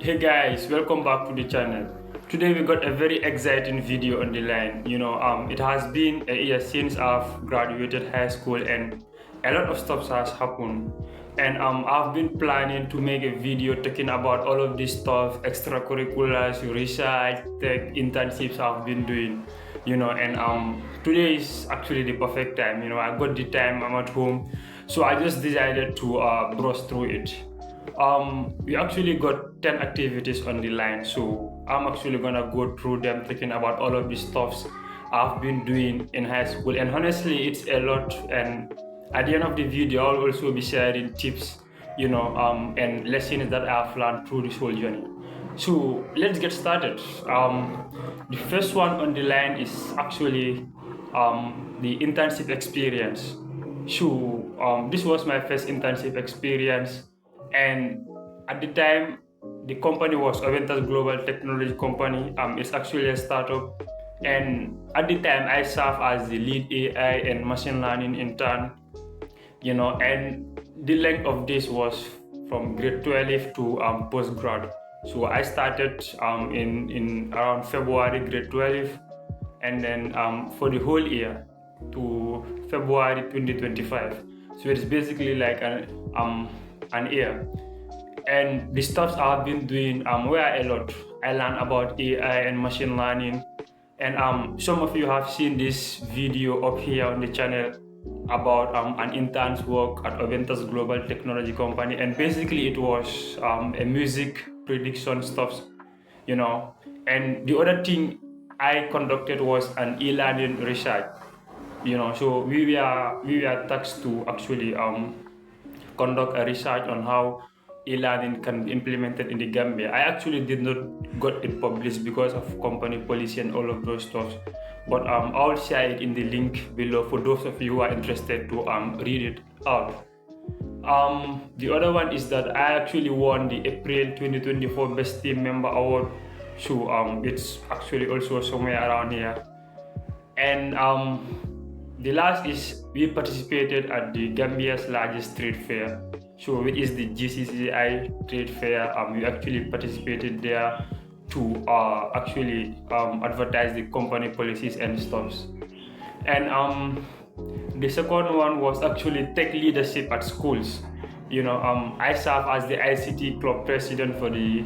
Hey guys, welcome back to the channel. Today we got a very exciting video on the line. It has been a year since I've graduated high school and a lot of stuff has happened. And I've been planning to make a video talking about all of this stuff, extracurriculars, research, tech, internships I've been doing. And today is actually the perfect time. I got the time, I'm at home, so I just decided to browse through it. We actually got 10 activities on the line, so I'm actually gonna go through them, thinking about all of the stuffs I've been doing in high school. And honestly, it's a lot. And at the end of the video, I'll also be sharing tips, and lessons that I've learned through this whole journey. So let's get started. The first one on the line is actually the internship experience. So this was my first internship experience, and at the time, the company was Aventas Global Technology Company. It's actually a startup, and at the time, I served as the lead AI and machine learning intern. And the length of this was from grade 12 to postgrad. So I started in around February, grade 12, and then for the whole year to February 2025. So it's basically like an year. And the stuff I've been doing were a lot. I learned about AI and machine learning. And some of you have seen this video up here on the channel about an intern's work at Aventas Global Technology Company. And basically it was a music prediction stuff, And the other thing I conducted was an e-learning research. So we were tasked to actually conduct a research on how e-learning can be implemented in the Gambia. I actually did not got it published because of company policy and all of those stuff. But I'll share it in the link below for those of you who are interested to read it out. The other one is that I actually won the April 2024 Best Team Member Award. So it's actually also somewhere around here. And the last is we participated at the Gambia's largest trade fair, so which is the GCCI trade fair. We actually participated there to actually advertise the company policies and stuffs. And the second one was actually tech leadership at schools. I serve as the ICT club president for the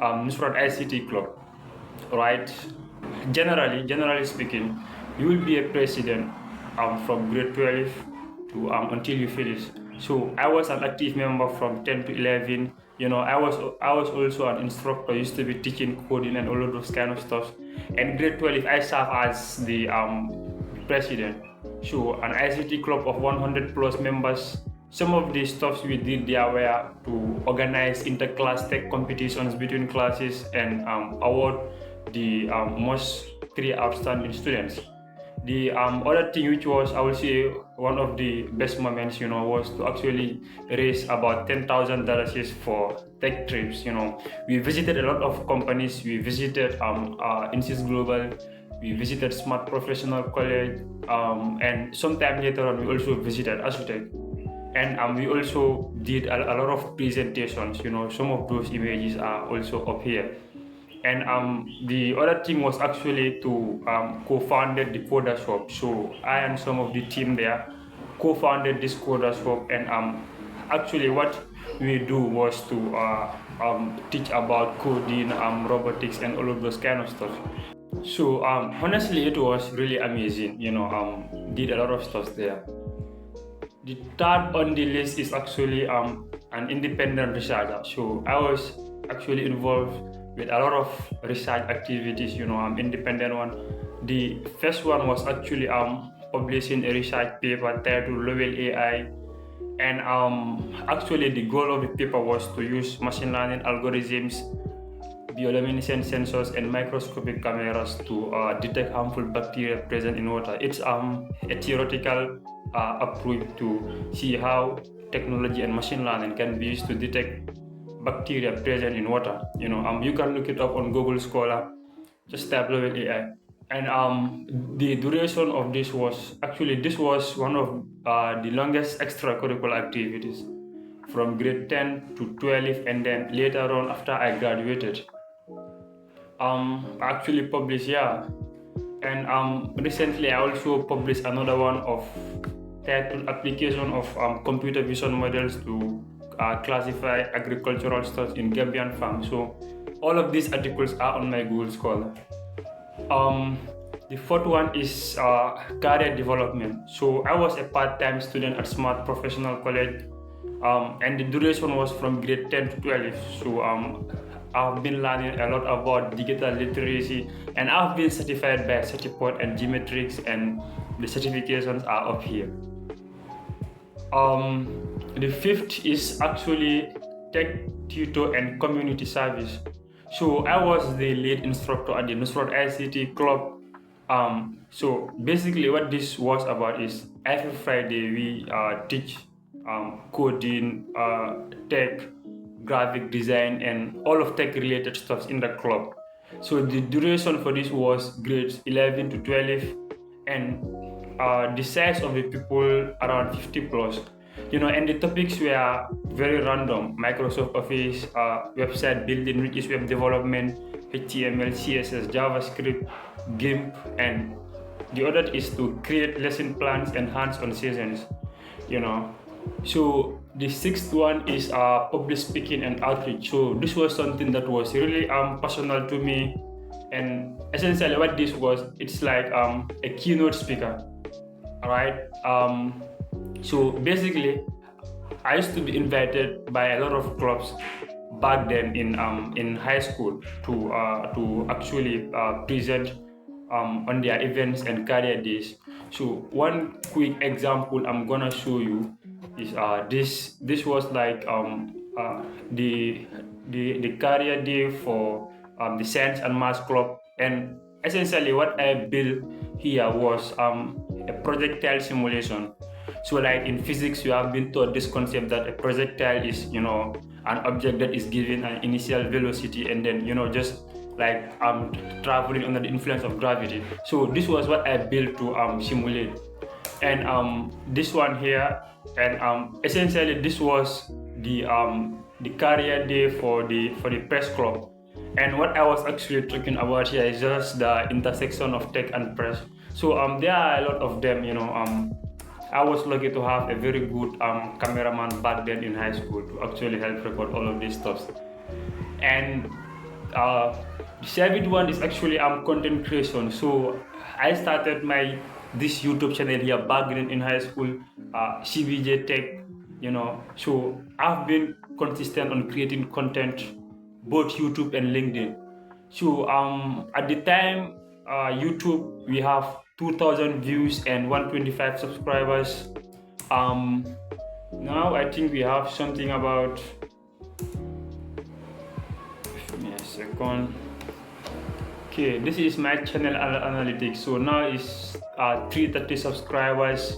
Nusrat ICT club, right? Generally speaking, you will be a president from grade 12 to until you finish. So I was an active member from 10 to 11. I was also an instructor. Used to be teaching coding and all of those kind of stuff. And grade 12, I served as the president. So an ICT club of 100 plus members. Some of the stuff we did there were to organize inter-class tech competitions between classes and award the most 3 outstanding students. The other thing, which was, I would say, one of the best moments, was to actually raise about $10,000 for tech trips. We visited a lot of companies. We visited Insys Global. We visited Smart Professional College, and sometime later on, we also visited Asutech. And we also did a lot of presentations. Some of those images are also up here. And the other thing was actually to co-founded the Coda Shop. So I and some of the team there co-founded this Coda Shop, and actually what we do was to teach about coding, robotics, and all of those kind of stuff. So honestly, it was really amazing. Did a lot of stuff there. The third on the list is actually an independent researcher. So I was actually involved with a lot of research activities, independent one. The first one was actually publishing a research paper titled Level AI. And actually the goal of the paper was to use machine learning algorithms, bioluminescent sensors, and microscopic cameras to detect harmful bacteria present in water. It's a theoretical approach to see how technology and machine learning can be used to detect bacteria present in water. You can look it up on Google Scholar, just type level AI. And the duration of this was one of the longest extracurricular activities. from grade 10 to 12, and then later on after I graduated. Actually published, yeah. And recently I also published another one of titled application of computer vision models to classify agricultural stocks in Gambian farms. So all of these articles are on my Google Scholar. The fourth one is career development. So I was a part-time student at Smart Professional College, and the duration was from grade 10 to 12. So I've been learning a lot about digital literacy, and I've been certified by Certiport and Geometrics, and the certifications are up here. The fifth is actually tech tutor and community service. So I was the lead instructor at the Nusrat ICT Club. So basically what this was about is every Friday we teach coding, tech, graphic design, and all of tech related stuff in the club. So the duration for this was grades 11 to 12, and the size of the people around 50 plus. And the topics were very random: Microsoft Office, website building, which is web development, HTML, CSS, JavaScript, GIMP, and the other is to create lesson plans and hands-on sessions. So the sixth one is public speaking and outreach. So this was something that was really personal to me, and essentially what this was, it's like a keynote speaker. All right. So basically, I used to be invited by a lot of clubs back then in high school to actually present on their events and career days. So one quick example I'm gonna show you is this was like the career day for the science and math club, and essentially what I built here was a projectile simulation. So like in physics, you have been taught this concept that a projectile is an object that is given an initial velocity and then just like traveling under the influence of gravity. So this was what I built to simulate. And this one here, and essentially this was the career day for the press club. And what I was actually talking about here is just the intersection of tech and press. So there are a lot of them. I was lucky to have a very good cameraman back then in high school to actually help record all of these stuff. And the seventh one is actually content creation. So I started this YouTube channel here back then in high school, CBJ Tech. So I've been consistent on creating content, both YouTube and LinkedIn. So at the time, YouTube, we have 2,000 views and 125 subscribers. Now I think we have something about, give me a second. Okay, this is my channel analytics. So now it's 330 subscribers.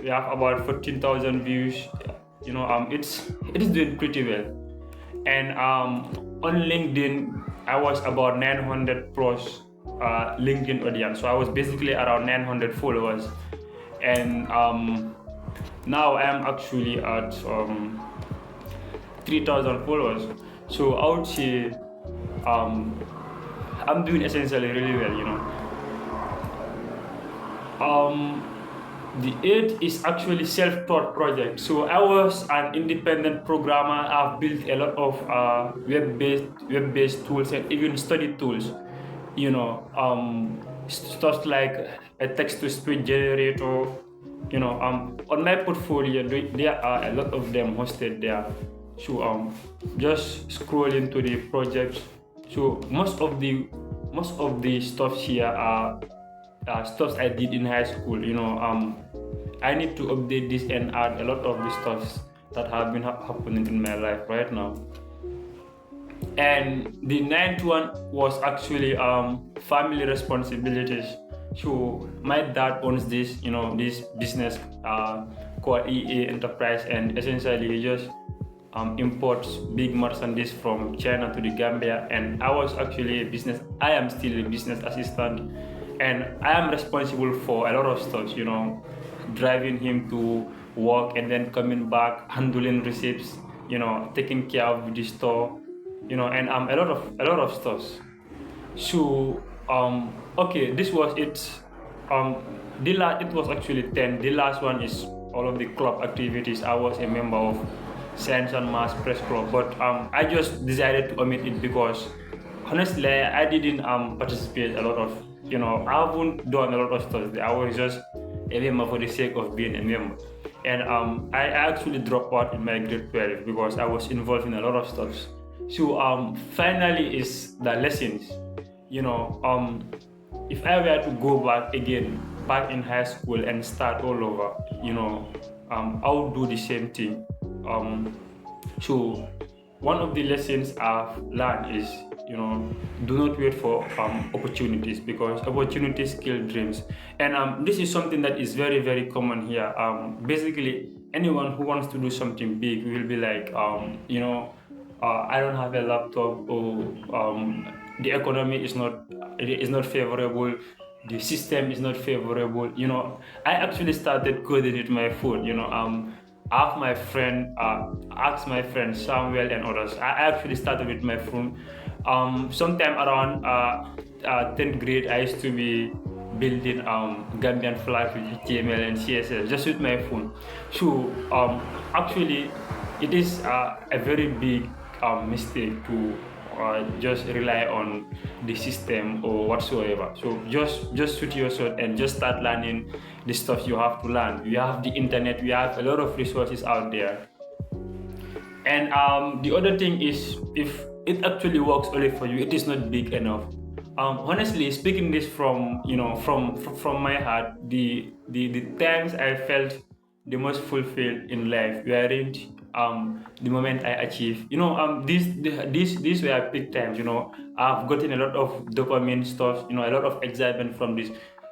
We have about 14,000 views. It is doing pretty well. And on LinkedIn, I was about 900 plus LinkedIn audience. So I was basically around 900 followers. And now I am actually at 3,000 followers. So I would say I'm doing essentially really well. The eighth is actually self-taught project. So I was an independent programmer. I've built a lot of web-based tools and even study tools. Stuff like a text-to-speech generator. On my portfolio, there are a lot of them hosted there. So just scrolling to the projects. So most of the stuff here are stuff I did in high school. I need to update this and add a lot of the stuff that have been happening in my life right now. And the ninth one was actually family responsibilities. So my dad owns this business called EA Enterprise, and essentially he just imports big merchandise from China to the Gambia. And I am still a business assistant, and I am responsible for a lot of stuff, driving him to work and then coming back, handling receipts, taking care of the store, and a lot of stuff. So okay, this was it. It was actually 10. The last one is all of the club activities. I was a member of Science and Maths Press Club, but I just decided to omit it because honestly I didn't participate a lot of, I haven't done a lot of stuff there. I was just a member for the sake of being a member. And I actually dropped out in my grade 12 because I was involved in a lot of stuff. So finally is the lessons. If I were to go back again, back in high school and start all over, I would do the same thing. So one of the lessons I've learned is, do not wait for opportunities, because opportunities kill dreams. And this is something that is very, very common here. Basically, anyone who wants to do something big will be like, I don't have a laptop, or the economy is not favorable, the system is not favorable. I actually started coding with my phone. Ask my friend Samuel and others. I actually started with my phone. Sometime around 10th grade, I used to be building Gambian flags with HTML and CSS just with my phone. So actually, it is a very big mistake to just rely on the system or whatsoever. So just shoot your shot and just start learning the stuff you have to learn. We have the internet, we have a lot of resources out there. And the other thing is, if it actually works only for you, it is not big enough. Honestly speaking, this from my heart, the times I felt the most fulfilled in life weren't the moment I achieved. These were big times. I've gotten a lot of dopamine stuff. A lot of excitement from this.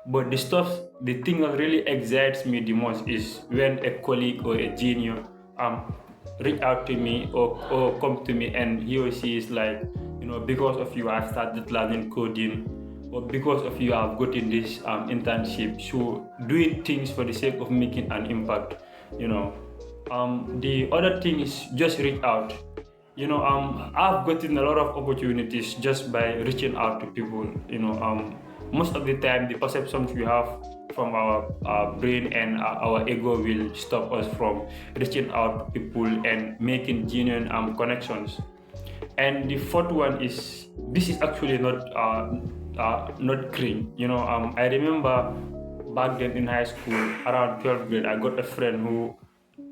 But the thing that really excites me the most is when a colleague or a junior reach out to me, or come to me, and he or she is like, because of you I've started learning coding, or because of you I've gotten this internship. So doing things for the sake of making an impact. The other thing is just reach out. I've gotten a lot of opportunities just by reaching out to people. Most of the time, the perceptions we have from our brain and our ego will stop us from reaching out to people and making genuine connections. And the fourth one is, this is actually not cringe. I remember back then in high school, around 12th grade, I got a friend who,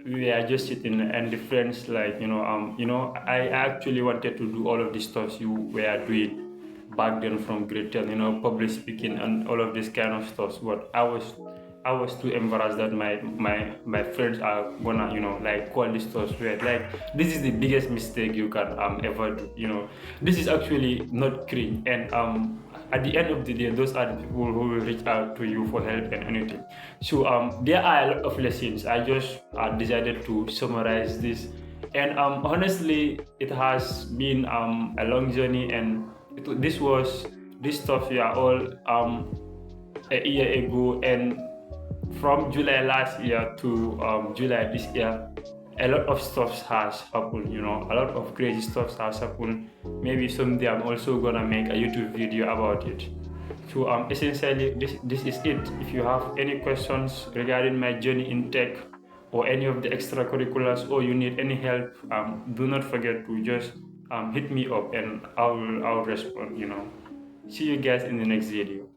we are just sitting, and the friends like, I actually wanted to do all of the stuff you were doing back then from grade 10, public speaking and all of this kind of stuff. But I was too embarrassed that my friends are gonna, like, call this stuff weird. Like, this is the biggest mistake you can ever do. This is actually not cringe. And at the end of the day, those are the people who will reach out to you for help and anything. So there are a lot of lessons. I just decided to summarize this. And honestly, it has been a long journey, and this stuff we are all a year ago. And from July last year to July this year, a lot of stuff has happened. A lot of crazy stuff has happened. Maybe someday I'm also gonna make a YouTube video about it. So essentially, this is it. If you have any questions regarding my journey in tech, or any of the extracurriculars, or you need any help, do not forget to just hit me up, and I'll respond. See you guys in the next video.